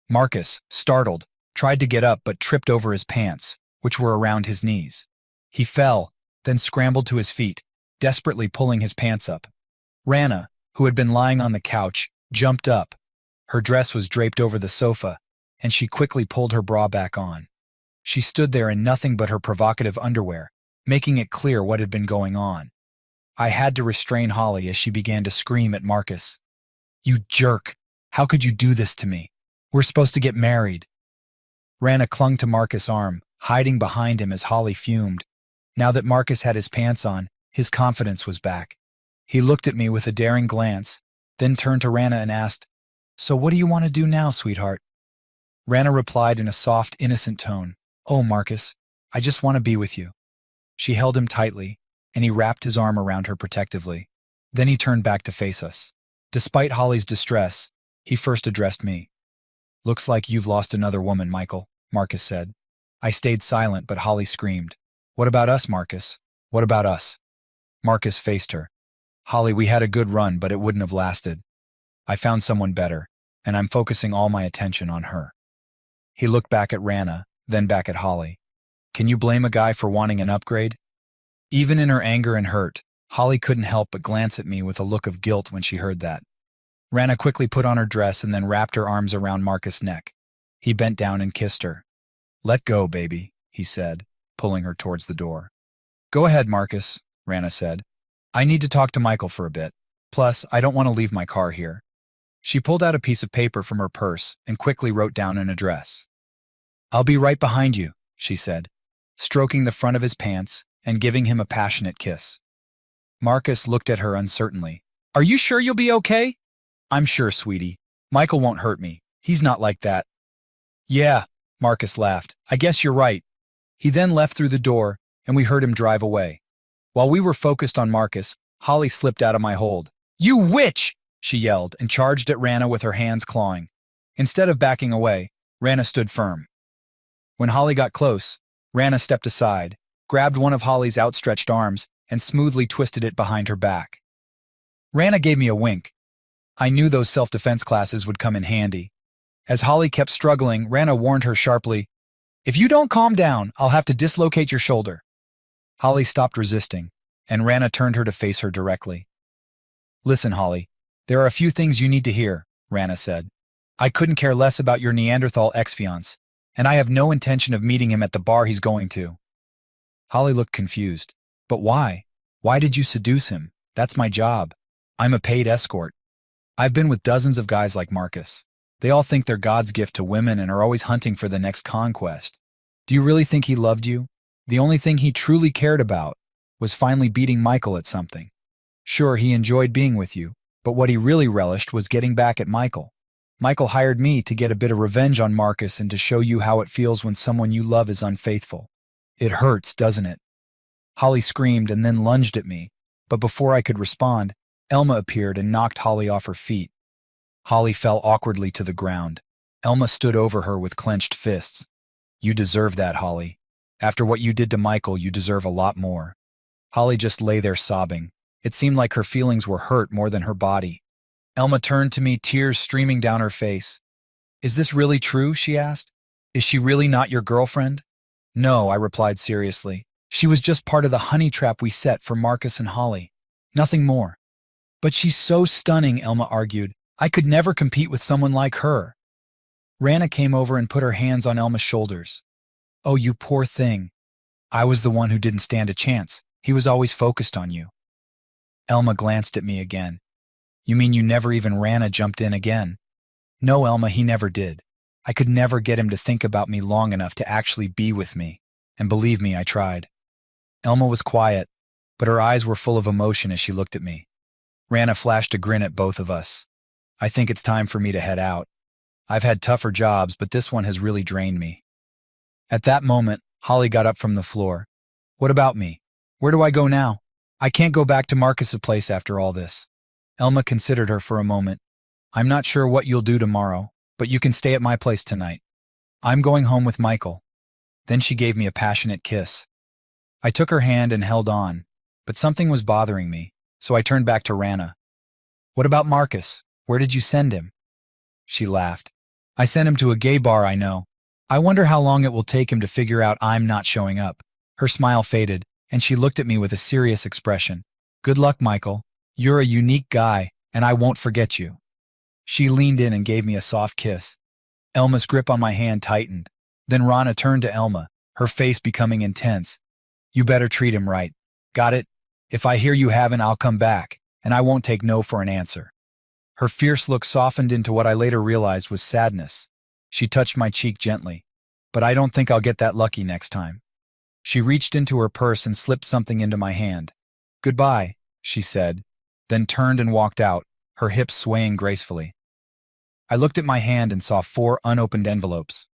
Marcus, startled, tried to get up but tripped over his pants, which were around his knees. He fell, then scrambled to his feet, desperately pulling his pants up. Rana, who had been lying on the couch, jumped up. Her dress was draped over the sofa, and she quickly pulled her bra back on. She stood there in nothing but her provocative underwear, making it clear what had been going on. I had to restrain Holly as she began to scream at Marcus. You jerk! How could you do this to me? We're supposed to get married. Rana clung to Marcus' arm, hiding behind him as Holly fumed. Now that Marcus had his pants on, his confidence was back. He looked at me with a daring glance, then turned to Rana and asked, So what do you want to do now, sweetheart? Rana replied in a soft, innocent tone, Oh, Marcus, I just want to be with you. She held him tightly, and he wrapped his arm around her protectively. Then he turned back to face us. Despite Holly's distress, he first addressed me. Looks like you've lost another woman, Michael, Marcus said. I stayed silent, but Holly screamed. What about us, Marcus? What about us? Marcus faced her. Holly, we had a good run, but it wouldn't have lasted. I found someone better, and I'm focusing all my attention on her. He looked back at Rana, then back at Holly. Can you blame a guy for wanting an upgrade? Even in her anger and hurt, Holly couldn't help but glance at me with a look of guilt when she heard that. Rana quickly put on her dress and then wrapped her arms around Marcus' neck. He bent down and kissed her. Let go, baby, he said, pulling her towards the door. Go ahead, Marcus, Rana said. I need to talk to Michael for a bit. Plus, I don't want to leave my car here. She pulled out a piece of paper from her purse and quickly wrote down an address. I'll be right behind you, she said, stroking the front of his pants and giving him a passionate kiss. Marcus looked at her uncertainly. Are you sure you'll be okay? I'm sure, sweetie. Michael won't hurt me. He's not like that. Yeah, Marcus laughed. I guess you're right. He then left through the door, and we heard him drive away. While we were focused on Marcus, Holly slipped out of my hold. You witch! She yelled and charged at Rana with her hands clawing. Instead of backing away, Rana stood firm. When Holly got close, Rana stepped aside, grabbed one of Holly's outstretched arms, and smoothly twisted it behind her back. Rana gave me a wink. I knew those self-defense classes would come in handy. As Holly kept struggling, Rana warned her sharply, If you don't calm down, I'll have to dislocate your shoulder. Holly stopped resisting, and Rana turned her to face her directly. Listen, Holly, there are a few things you need to hear, Rana said. I couldn't care less about your Neanderthal ex-fiance, and I have no intention of meeting him at the bar he's going to. Holly looked confused. But why? Why did you seduce him? That's my job. I'm a paid escort. I've been with dozens of guys like Marcus. They all think they're God's gift to women and are always hunting for the next conquest. Do you really think he loved you? The only thing he truly cared about was finally beating Michael at something. Sure, he enjoyed being with you, but what he really relished was getting back at Michael. Michael hired me to get a bit of revenge on Marcus and to show you how it feels when someone you love is unfaithful. It hurts, doesn't it? Holly screamed and then lunged at me, but before I could respond, Elma appeared and knocked Holly off her feet. Holly fell awkwardly to the ground. Elma stood over her with clenched fists. "You deserve that, Holly. After what you did to Michael, you deserve a lot more." Holly just lay there sobbing. It seemed like her feelings were hurt more than her body. Elma turned to me, tears streaming down her face. "Is this really true?" she asked. "Is she really not your girlfriend?" "No," I replied seriously. "She was just part of the honey trap we set for Marcus and Holly. Nothing more." "But she's so stunning," Elma argued. "I could never compete with someone like her." Rana came over and put her hands on Elma's shoulders. "Oh, you poor thing. I was the one who didn't stand a chance. He was always focused on you." Elma glanced at me again. "You mean you never even Rana jumped in again?" "No, Elma, he never did. I could never get him to think about me long enough to actually be with me. And believe me, I tried." Elma was quiet, but her eyes were full of emotion as she looked at me. Rana flashed a grin at both of us. "I think it's time for me to head out. I've had tougher jobs, but this one has really drained me." At that moment, Holly got up from the floor. "What about me? Where do I go now? I can't go back to Marcus's place after all this." Elma considered her for a moment. "I'm not sure what you'll do tomorrow, but you can stay at my place tonight. I'm going home with Michael." Then she gave me a passionate kiss. I took her hand and held on, but something was bothering me, so I turned back to Rana. "What about Marcus? Where did you send him?" She laughed. "I sent him to a gay bar I know. I wonder how long it will take him to figure out I'm not showing up." Her smile faded, and she looked at me with a serious expression. "Good luck, Michael. You're a unique guy, and I won't forget you." She leaned in and gave me a soft kiss. Elma's grip on my hand tightened. Then Rana turned to Elma, her face becoming intense. "You better treat him right. Got it? If I hear you haven't, I'll come back, and I won't take no for an answer." Her fierce look softened into what I later realized was sadness. She touched my cheek gently. "But I don't think I'll get that lucky next time." She reached into her purse and slipped something into my hand. "Goodbye," she said, then turned and walked out, her hips swaying gracefully. I looked at my hand and saw 4 unopened envelopes.